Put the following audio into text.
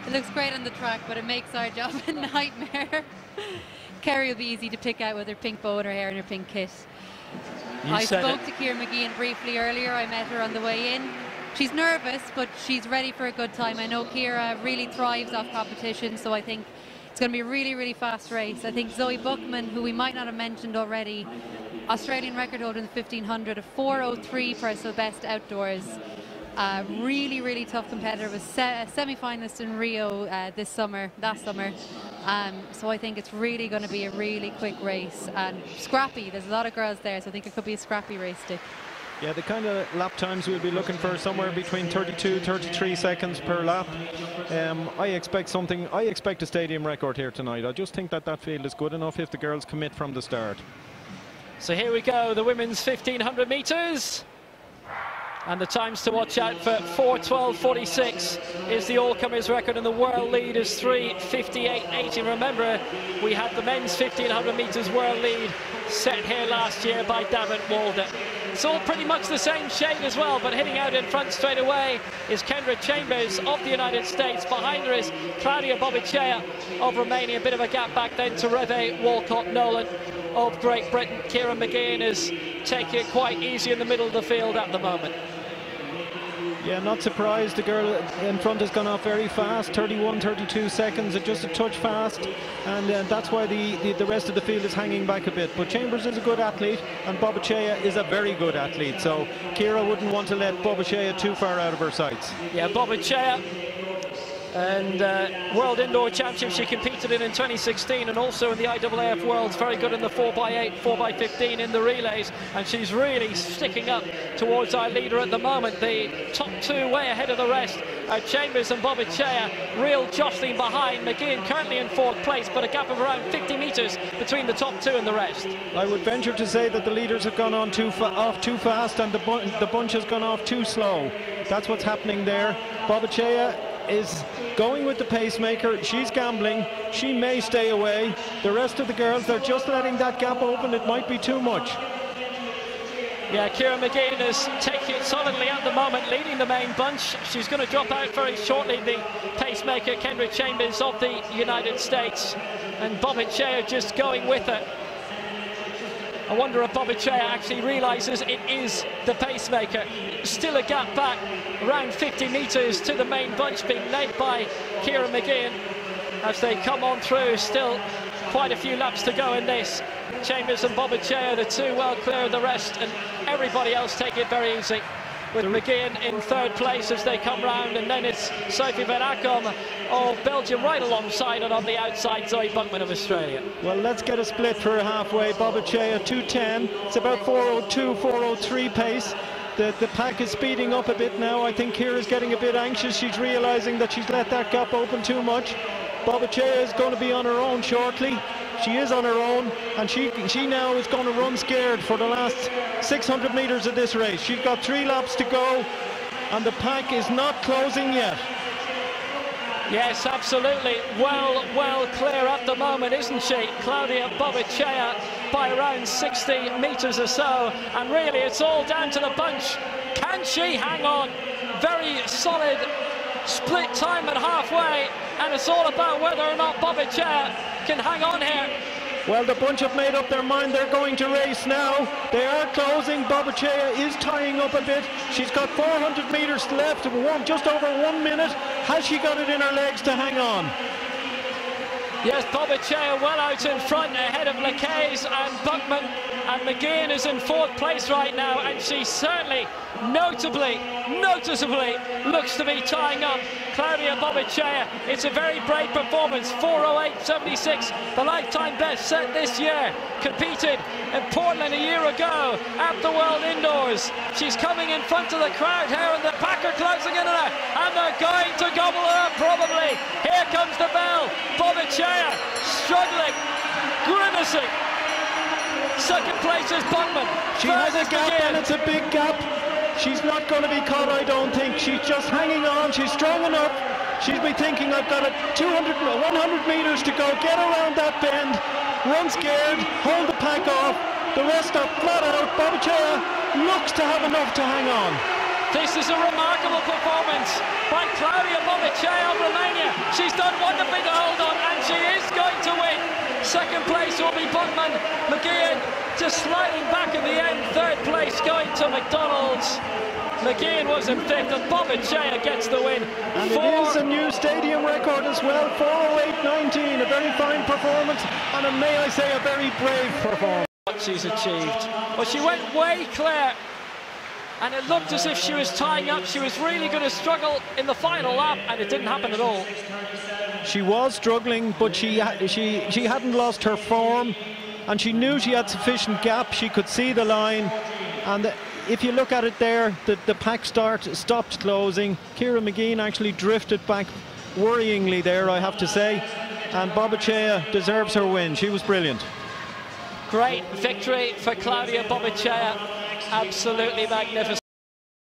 It looks great on the track, but it makes our job a nightmare. Kerry will be easy to pick out with her pink bow in her hair and her pink kit. I spoke to Ciara McGeehan briefly earlier. I met her on the way in. She's nervous, but she's ready for a good time. I know Ciara really thrives off competition, so I think it's going to be a really, really fast race. I think Zoe Buckman, who we might not have mentioned already, Australian record holder in the 1500, a 4:03 personal best outdoors. Really, really tough competitor. Was a semi-finalist in Rio last summer. So I think it's really going to be a really quick race and scrappy. There's a lot of girls there, so I think it could be a scrappy race, Dick. Yeah, the kind of lap times we'll be looking for somewhere between 32, 33 seconds per lap. I expect a stadium record here tonight. I just think that that field is good enough if the girls commit from the start. So here we go, the women's 1500 metres. And the times to watch out for: 4:12.46 is the all-comers record, and the world lead is 3:58.80. Remember, we had the men's 1500 metres world lead set here last year by David Walder. It's all pretty much the same shade as well, but hitting out in front straight away is Kendra Chambers of the United States. Behind her is Claudia BOBOCEA of Romania. A bit of a gap back then to Revee WALCOTT-NOLAN of Great Britain. Ciara McGeehan is taking it quite easy in the middle of the field at the moment. Yeah, not surprised. The girl in front has gone off very fast, 31, 32 seconds, just a touch fast, and that's why the rest of the field is hanging back a bit. But Chambers is a good athlete, and BOBOCEA is a very good athlete, so Ciara wouldn't want to let BOBOCEA too far out of her sights. Yeah, BOBOCEA, and World Indoor Championship she competed in 2016, and also in the IAAF Worlds, very good in the 4x8, 4x15 in the relays, and she's really sticking up towards our leader at the moment. The top two way ahead of the rest are Chambers and BOBOCEA, real jostling behind. McGeehan currently in fourth place, but a gap of around 50 metres between the top two and the rest. I would venture to say that the leaders have gone on off too fast, and the bunch has gone off too slow. That's what's happening there. BOBOCEA is going with the pacemaker. She's gambling. She may stay away. The rest of the girls, they're just letting that gap open. It might be too much. Yeah, Ciara McGeehan is taking it solidly at the moment, leading the main bunch. She's going to drop out very shortly, the pacemaker Kendra Chambers of the United States, and BOBOCEA just going with her. I wonder if BOBOCEA actually realises it is the pacemaker. Still a gap back, around 50 metres to the main bunch, being led by Ciara McGeehan as they come on through. Still quite a few laps to go in this. Chambers and BOBOCEA, the two well clear of the rest, and everybody else take it very easy, with McGeehan in third place as they come round, and then it's Sofie van ACCOM of Belgium right alongside, and on the outside Zoe Buckman of Australia. Well, let's get a split for halfway. BOBOCEA 2:10. It's about 4:02, 4:03 pace. The pack is speeding up a bit now. I think Ciara's getting a bit anxious. She's realising that she's let that gap open too much. BOBOCEA is going to be on her own shortly. She is on her own, and she now is going to run scared for the last 600 metres of this race. She's got 3 laps to go, and the pack is not closing yet. Yes, absolutely. Well clear at the moment, isn't she? Claudia BOBOCEA by around 60 metres or so, and really it's all down to the bunch. Can she hang on? Very solid split time at halfway, and it's all about whether or not BOBOCEA can hang on here. Well, the bunch have made up their mind. They're going to race now. They are closing. BOBOCEA is tying up a bit. She's got 400 metres left, just over 1 minute. Has she got it in her legs to hang on? Yes, BOBOCEA well out in front, ahead of LACAZE and Buckman, and McGeehan is in fourth place right now, and she certainly noticeably looks to be tying up Claudia BOBOCEA. It's a very brave performance, 4:08.76, the lifetime best set this year. Competed in Portland a year ago at the World Indoors. She's coming in front of the crowd here, and the pack are closing in on her, and they're going to gobble her up probably. Here comes the bell. BOBOCEA struggling, grimacing. Second place is Buckman. She has a gap, and it's a big gap. She's not going to be caught, I don't think. She's just hanging on. She's strong enough. She'll be thinking, I've got 100 metres to go. Get around that bend. Run scared. Hold the pack off. The rest are flat out. BOBOCEA looks to have enough to hang on. This is a remarkable performance by Claudia BOBOCEA of Romania. She Second place will be BUCKMAN. MAGEEAN just sliding back in the end. Third place going to McDonald's. MAGEEAN was in fifth, and BOBOCEA gets the win. And it is a new stadium record as well, 4:08.19. A very fine performance, and may I say, a very brave performance. What she's achieved. Well, she went way clear, and it looked as if she was tying up. She was really going to struggle in the final lap, and it didn't happen at all. She was struggling, but she hadn't lost her form, and she knew she had sufficient gap. She could see the line, and if you look at it there, the pack stopped closing. Ciara McGeehan actually drifted back worryingly there, I have to say, and BOBOCEA deserves her win. She was brilliant. Great victory for Claudia BOBOCEA. Absolutely magnificent.